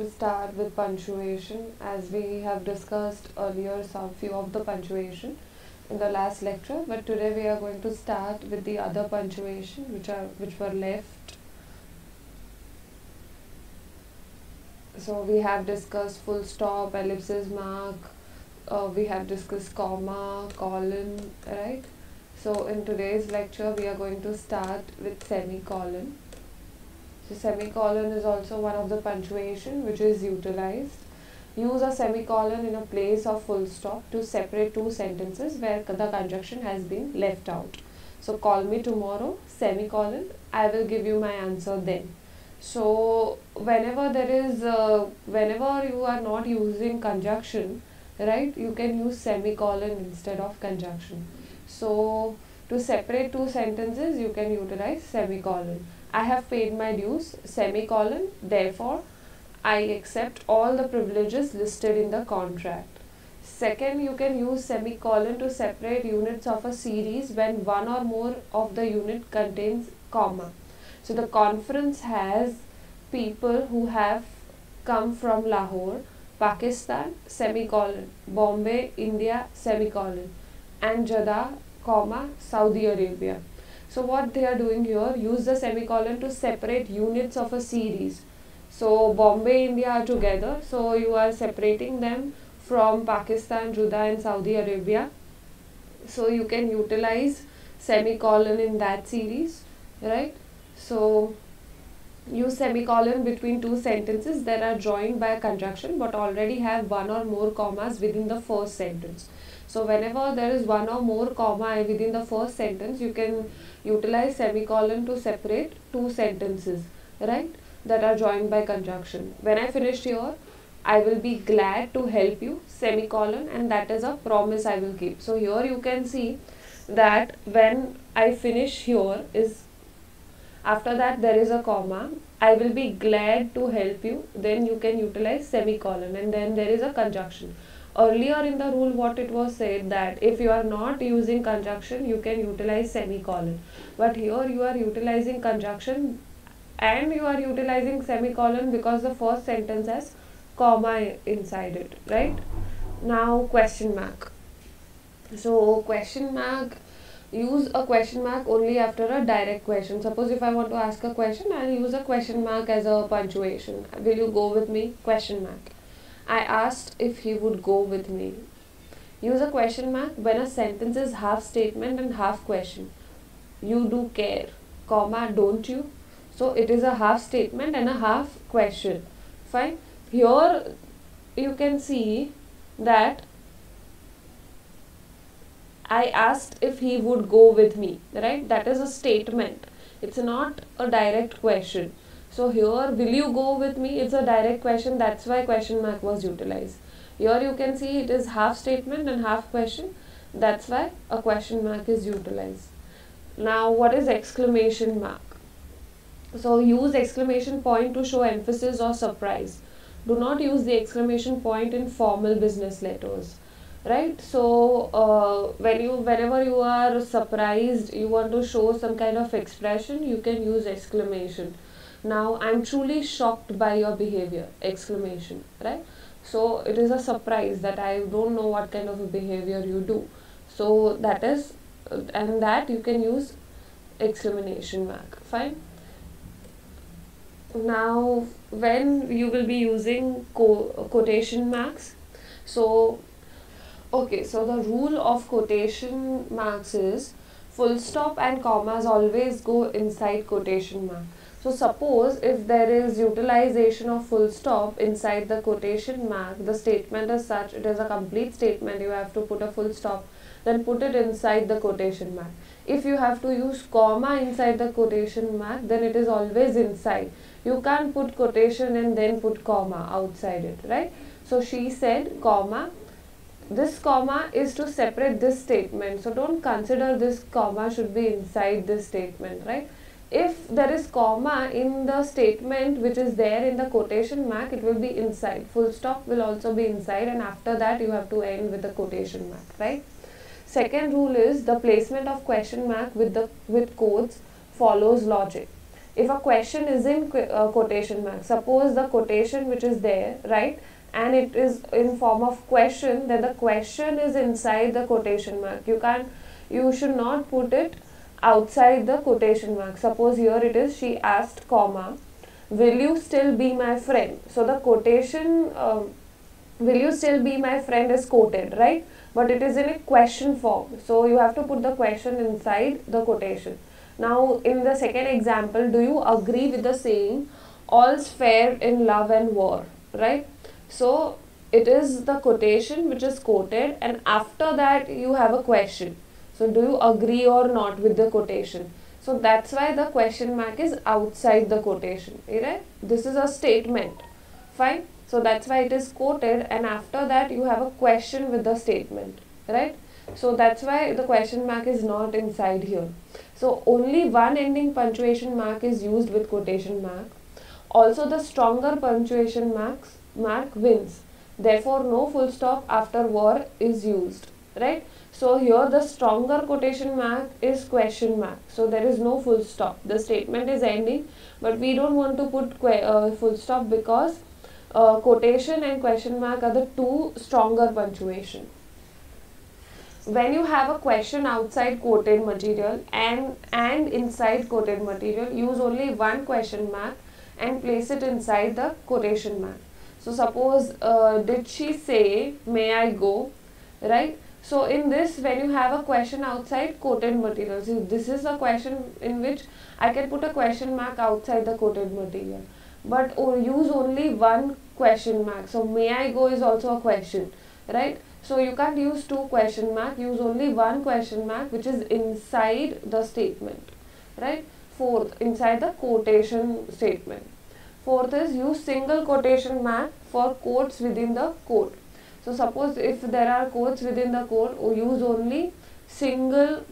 to start with punctuation, as we have discussed earlier some few of the punctuation in the last lecture, but today we are going to start with the other punctuation which were left. So we have discussed full stop, ellipsis mark, we have discussed comma, colon, right? So in today's lecture we are going to start with semicolon. So semicolon is also one of the punctuation which is utilized. Use a semicolon in a place of full stop to separate two sentences where the conjunction has been left out. So call me tomorrow, semicolon, I will give you my answer then. So whenever you are not using conjunction, right, you can use semicolon instead of conjunction. So to separate two sentences you can utilize semicolon. I have paid my dues, semicolon, therefore I accept all the privileges listed in the contract. Second, you can use semicolon to separate units of a series when one or more of the unit contains comma. So the conference has people who have come from Lahore, Pakistan, semicolon, Bombay, India, semicolon, and Jeddah, comma, Saudi Arabia. So what they are doing here, use the semicolon to separate units of a series. So Bombay, India are together, so you are separating them from Pakistan, Jeddah and Saudi Arabia. So you can utilize semicolon in that series, right? So use semicolon between two sentences that are joined by a conjunction but already have one or more commas within the first sentence. So whenever there is one or more comma within the first sentence, you can utilize semicolon to separate two sentences, right, that are joined by conjunction. When I finished here, I will be glad to help you, semicolon, and that is a promise I will keep. So here you can see that when I finish here is, after that there is a comma, I will be glad to help you, then you can utilize semicolon, and then there is a conjunction. Earlier in the rule what it was said that if you are not using conjunction you can utilize semicolon, but here you are utilizing conjunction and you are utilizing semicolon because the first sentence has comma inside it, right? Now question mark. So question mark, use a question mark only after a direct question. Suppose if I want to ask a question, I'll use a question mark as a punctuation. Will you go with me? Question mark. I asked if he would go with me. Use a question mark when a sentence is half statement and half question. You do care, comma, don't you? So it is a half statement and a half question. Fine. Here you can see that I asked if he would go with me, right? That is a statement. It's not a direct question. So here, will you go with me? It's a direct question. That's why question mark was utilized. Here you can see it is half statement and half question. That's why a question mark is utilized. Now what is exclamation mark? So use exclamation point to show emphasis or surprise. Do not use the exclamation point in formal business letters, right? So whenever you are surprised, you want to show some kind of expression, you can use exclamation. Now I'm truly shocked by your behavior, exclamation, right? So it is a surprise that I don't know what kind of a behavior you do. So that is, and that you can use exclamation mark. Fine. Now when you will be using quotation marks, so okay, so the rule of quotation marks is full stop and commas always go inside quotation mark. So suppose if there is utilization of full stop inside the quotation mark, the statement is such, it is a complete statement, you have to put a full stop, then put it inside the quotation mark. If you have to use comma inside the quotation mark, then it is always inside. You can't put quotation and then put comma outside it, right? So she said, comma, this comma is to separate this statement. So don't consider this comma should be inside this statement, right? If there is comma in the statement which is there in the quotation mark, it will be inside. Full stop will also be inside, and after that you have to end with the quotation mark, right? Second rule is the placement of question mark with quotes follows logic. if a question is in quotation mark, suppose the quotation which is there, right, and it is in form of question, then the question is inside the quotation mark. You should not put it outside the quotation mark. Suppose here it is, she asked, comma, will you still be my friend? So the quotation, will you still be my friend is quoted, right? But it is in a question form. So you have to put the question inside the quotation. Now in the second example, do you agree with the saying, all's fair in love and war, right? So it is the quotation which is quoted, and after that you have a question. So do you agree or not with the quotation? So that's why the question mark is outside the quotation, right? This is a statement, fine. So that's why it is quoted, and after that you have a question with the statement, right? So that's why the question mark is not inside here. So only one ending punctuation mark is used with quotation mark. Also the stronger punctuation mark wins. Therefore no full stop after war is used, right? So here the stronger quotation mark is question mark. So there is no full stop. The statement is ending, but we don't want to put full stop because quotation and question mark are the two stronger punctuation. When you have a question outside quoted material and inside quoted material, use only one question mark and place it inside the quotation mark. So suppose, did she say, may I go, right? So in this, when you have a question outside quoted material, so this is a question in which I can put a question mark outside the quoted material, but use only one question mark. So may I go is also a question, right? So you can't use two question mark, use only one question mark which is inside the statement, right? Fourth, inside the quotation statement. Fourth is use single quotation mark for quotes within the quote. So suppose if there are quotes within the quote, use only single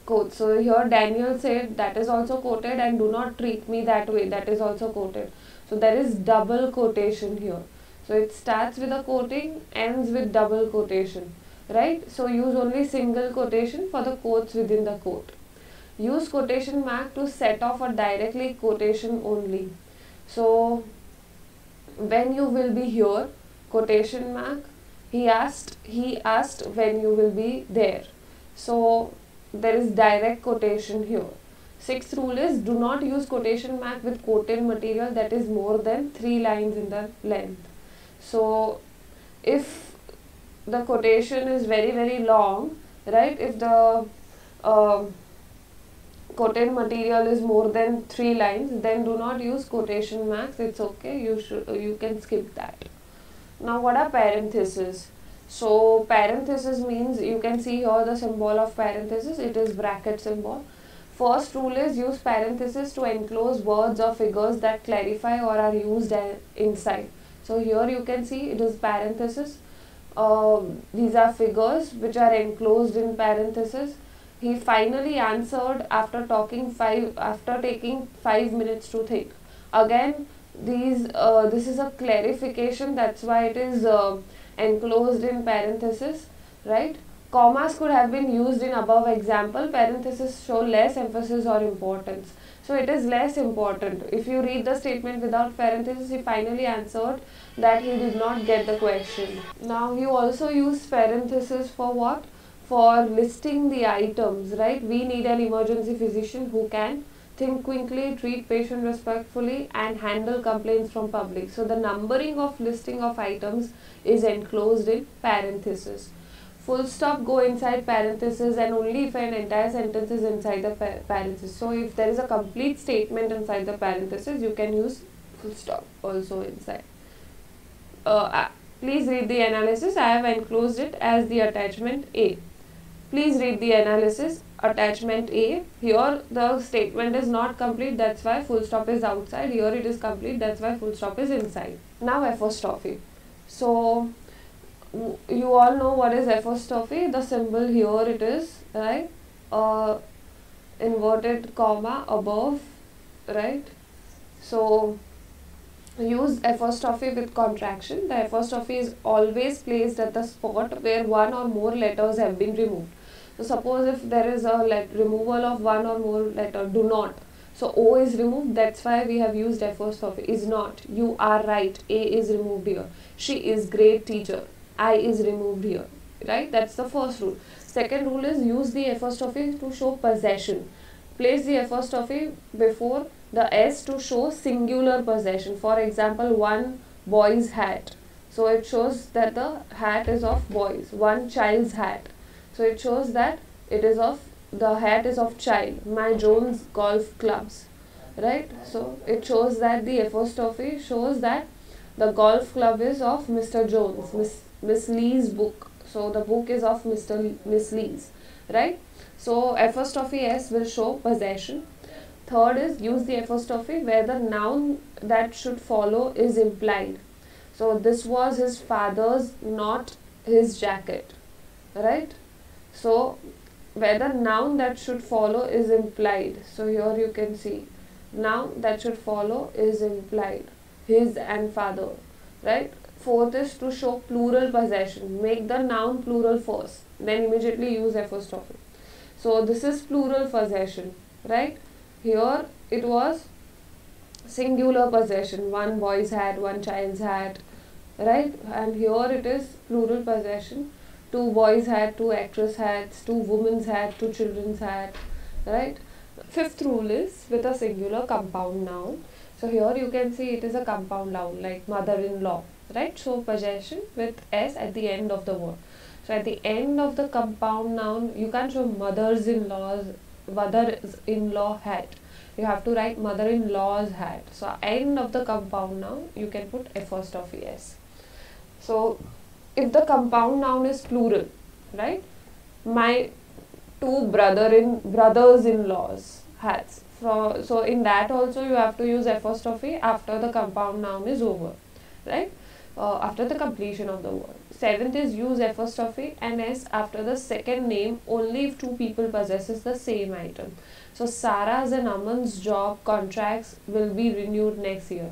quote. So here Daniel said, that is also quoted, and do not treat me that way, that is also quoted. So there is double quotation here. So it starts with a quoting, ends with double quotation, right? So use only single quotation for the quotes within the quote. Use quotation mark to set off a directly quotation only. So when you will be here, quotation mark, he asked when you will be there. So there is direct quotation here. Sixth rule is, do not use quotation mark with quoted material that is more than 3 lines in the length. So if the quotation is very long, right, if the quoted material is more than 3 lines, then do not use quotation marks. It's okay, you can skip that. Now what are parentheses? So parenthesis means, you can see here the symbol of parenthesis, it is bracket symbol. First rule is, use parenthesis to enclose words or figures that clarify or are used inside. So here you can see it is parenthesis. These are figures which are enclosed in parenthesis. He finally answered after taking 5 minutes to think. Again, this is a clarification, that's why it is enclosed in parenthesis, right? Commas could have been used in above example. Parentheses show less emphasis or importance. So it is less important. If you read the statement without parentheses, he finally answered that he did not get the question. Now you also use parentheses for what? For listing the items, right? We need an emergency physician who can think quickly, treat patient respectfully, and handle complaints from public. So the numbering of listing of items is enclosed in parentheses. Full stop go inside parentheses, and only if an entire sentence is inside the parentheses. So if there is a complete statement inside the parentheses, you can use full stop also inside. Please read the analysis. I have enclosed it as the attachment A. Please read the analysis. Attachment A. Here the statement is not complete, that's why full stop is outside. Here it is complete, that's why full stop is inside. Now apostrophe. So you all know what is apostrophe. The symbol here it is, right? Inverted comma above, right? So use apostrophe with contraction. The apostrophe is always placed at the spot where one or more letters have been removed. So suppose if there is a removal of one or more letter, do not. So O is removed, that's why we have used apostrophe. Is not, you are right, A is removed here. She is great teacher, I is removed here, right? That's the first rule. Second rule is use the apostrophe to show possession. Place the apostrophe before the S to show singular possession. For example, one boy's hat. So it shows that the hat is of boys. One child's hat. So it shows that it is of, the hat is of child. My Jones golf clubs. Right? So it shows that the apostrophe shows that the golf club is of Mr. Jones. Miss Lee's book. So the book is of Miss Lee's. Right? So apostrophe S will show possession. Third is use the apostrophe where the noun that should follow is implied. So this was his father's, not his jacket. Right? So where the noun that should follow is implied. So here you can see noun that should follow is implied. His and father. Right? Fourth is to show plural possession. Make the noun plural first. Then immediately use apostrophe. So this is plural possession. Right? Here it was singular possession. One boy's hat, one child's hat. Right? And here it is plural possession. Two boys' hat, two actress hats, two women's hat, two children's hat. Right? Fifth rule is with a singular compound noun. So here you can see it is a compound noun like mother-in-law. Right? So possession with S at the end of the word. So at the end of the compound noun, you can't show mother-in-law hat. You have to write mother-in-law's hat. So end of the compound noun, you can put apostrophe S. So if the compound noun is plural, right? My two brothers-in-laws hats. So in that also you have to use apostrophe after the compound noun is over, right? After the completion of the word. Seventh is use apostrophe and S after the second name only if two people possesses the same item. So Sarah's and Aman's job contracts will be renewed next year.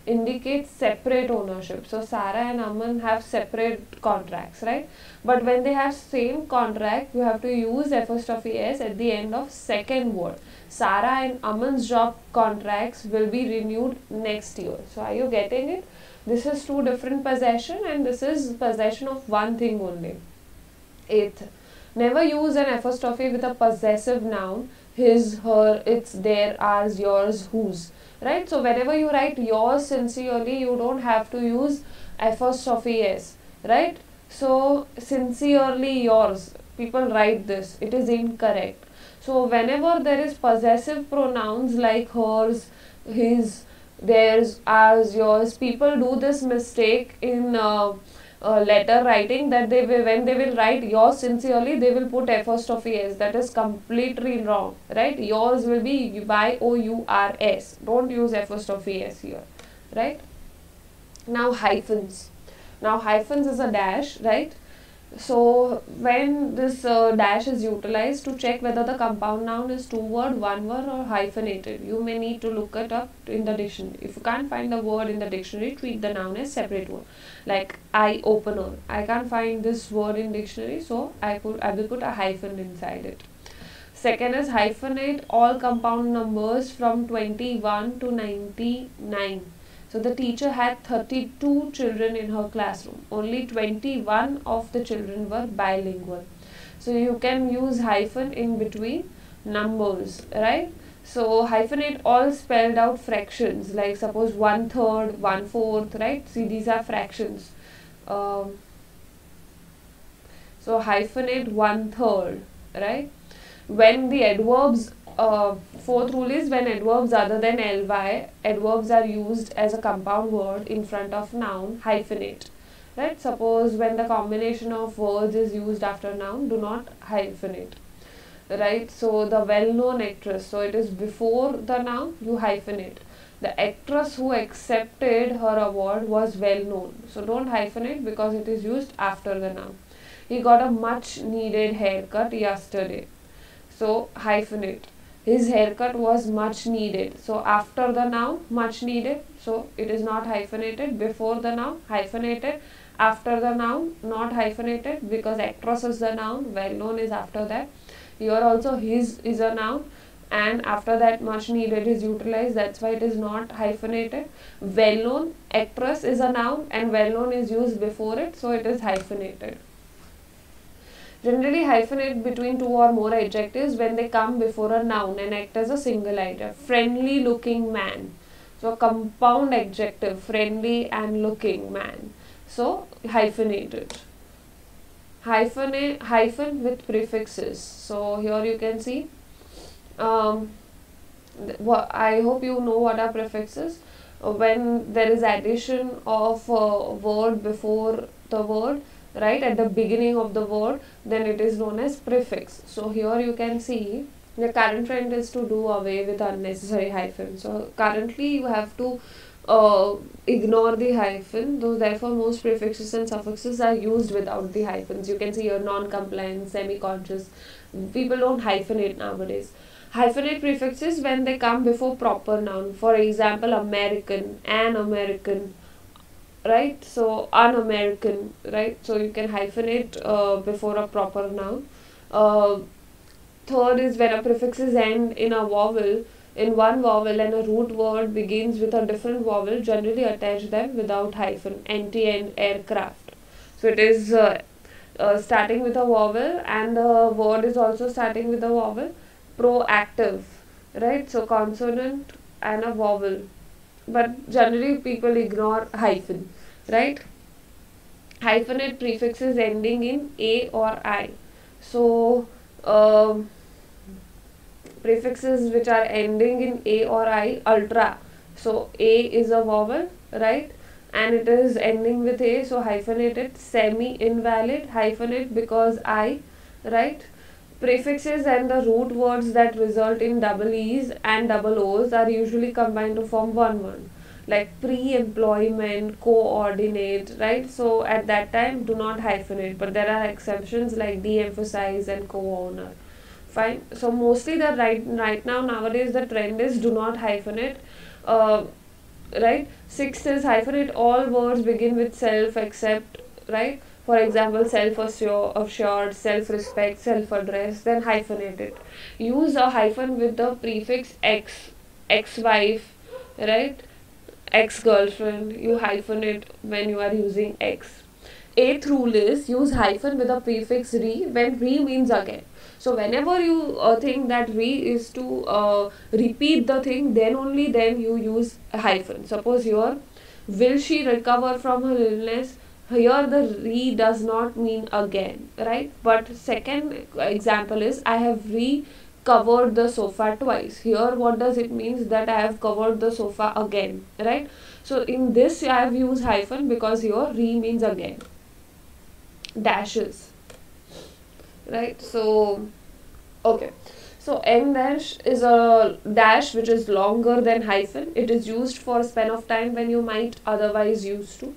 Indicates separate ownership. So Sarah and Aman have separate contracts, right? But when they have same contract, you have to use apostrophe S at the end of second word. Sarah and Aman's job contracts will be renewed next year. So are you getting it? This is two different possession and this is possession of one thing only. Eighth, never use an apostrophe with a possessive noun. His, her, its, their, ours, yours, whose. Right? So whenever you write yours sincerely, you don't have to use apostrophe S. Right? So sincerely yours. People write this. It is incorrect. So whenever there is possessive pronouns like hers, his, theirs, ours, yours, people do this mistake in letter writing that when they will write yours sincerely, they will put apostrophe S. That is completely wrong, right? Yours will be yours. Don't use apostrophe S here, right? Now hyphens. Now hyphens is a dash, right? So when this dash is utilized to check whether the compound noun is two word, one word or hyphenated, you may need to look it up in the dictionary. If you can't find the word in the dictionary, treat the noun as separate word. Like eye opener. I can't find this word in dictionary, so I will put a hyphen inside it. Second is hyphenate all compound numbers from 21 to 99. So the teacher had 32 children in her classroom. Only 21 of the children were bilingual. So you can use hyphen in between numbers, right? So hyphenate all spelled out fractions, like suppose 1/3, 1/4, right? See, these are fractions. So hyphenate 1/3, right? When the adverbs, fourth rule is when adverbs other than ly, adverbs are used as a compound word in front of noun, hyphenate. Right? Suppose when the combination of words is used after noun, do not hyphenate. Right? So the well-known actress, so it is before the noun, you hyphenate. The actress who accepted her award was well known. So don't hyphenate because it is used after the noun. He got a much needed haircut yesterday. So hyphenate. His haircut was much needed. So after the noun, much needed. So it is not hyphenated. Before the noun, hyphenated. After the noun, not hyphenated because actress is the noun. Well known is after that. Here also his is a noun and after that much needed is utilized. That's why it is not hyphenated. Well known, actress is a noun and well known is used before it, so it is hyphenated. Generally hyphenate between two or more adjectives when they come before a noun and act as a single idea. Friendly looking man. So compound adjective, friendly and looking man. So hyphenated. Hyphen with prefixes. So here you can see. I hope you know what are prefixes. When there is addition of a word before the word, right, at the beginning of the word, then it is known as prefix. So here you can see the current trend is to do away with unnecessary hyphen. So currently you have to ignore the hyphen, though therefore most prefixes and suffixes are used without the hyphens. You can see your non-compliant, semi-conscious. People don't hyphenate nowadays. Hyphenate prefixes when they come before proper noun. For example, American, an American, right? So un-American, right? So you can hyphenate before a proper noun. Third is when a prefixes end in a vowel, in one vowel, and a root word begins with a different vowel, generally attach them without hyphen. Anti and aircraft. So it is starting with a vowel and the word is also starting with a vowel. Proactive, right? So consonant and a vowel, but generally people ignore hyphen, right? Hyphenate prefixes ending in a or I. So prefixes which are ending in a or I, ultra. So a is a vowel, right? And it is ending with a, so hyphenated. Semi invalid, hyphenate because I, right? Prefixes and the root words that result in double E's and double O's are usually combined to form one word, like pre-employment, coordinate, right? So at that time, do not hyphenate, but there are exceptions like de-emphasize and co-owner. Fine. So mostly the right now nowadays the trend is do not hyphenate. Right. Sixth is hyphenate all words begin with self except, right. For example, self-assured, self-respect, self-address, then hyphenate it. Use a hyphen with the prefix ex, ex-wife, right? Ex-girlfriend. You hyphenate when you are using ex. Eighth rule is use hyphen with the prefix re when re means again. So whenever you think that re is to repeat the thing, then only then you use a hyphen. Suppose here, will she recover from her illness? Here the re does not mean again, right? But second example is I have covered the sofa twice. Here what does it means that I have covered the sofa again, right? So in this I have used hyphen because here re means again. Dashes, right? So okay, so n dash is a dash which is longer than hyphen. It is used for a span of time when you might otherwise use to,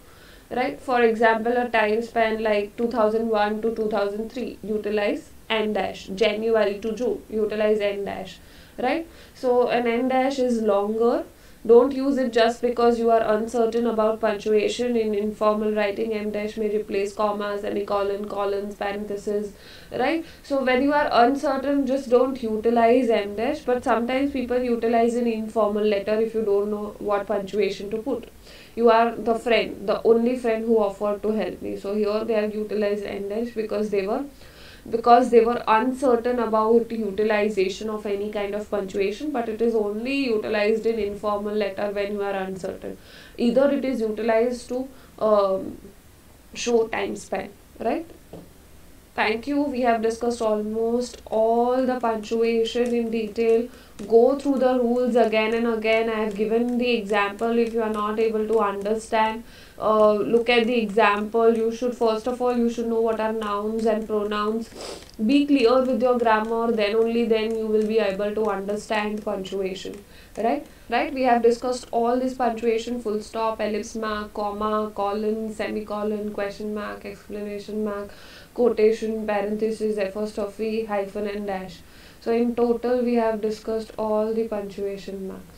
right? For example, a time span like 2001 to 2003, utilize n dash. January to June, utilize n dash, right? So an n dash is longer. Don't use it just because you are uncertain about punctuation. In informal writing, m dash may replace comma, semicolon, colons, parentheses, right? So when you are uncertain, just don't utilize m dash. But sometimes people utilize an informal letter if you don't know what punctuation to put. You are the friend, the only friend who offered to help me. So here they have utilized n dash because they were uncertain about utilization of any kind of punctuation, but it is only utilized in informal letter when you are uncertain. Either it is utilized to show time span, right? Thank you. We have discussed almost all the punctuation in detail. Go through the rules again and again. I have given the example. If you are not able to understand, look at the example. You should first of all, you should know what are nouns and pronouns. Be clear with your grammar. Then only then you will be able to understand punctuation. Right? We have discussed all this punctuation: full stop, ellipse mark, comma, colon, semicolon, question mark, exclamation mark, quotation, parenthesis, apostrophe, hyphen and dash. So in total we have discussed all the punctuation marks.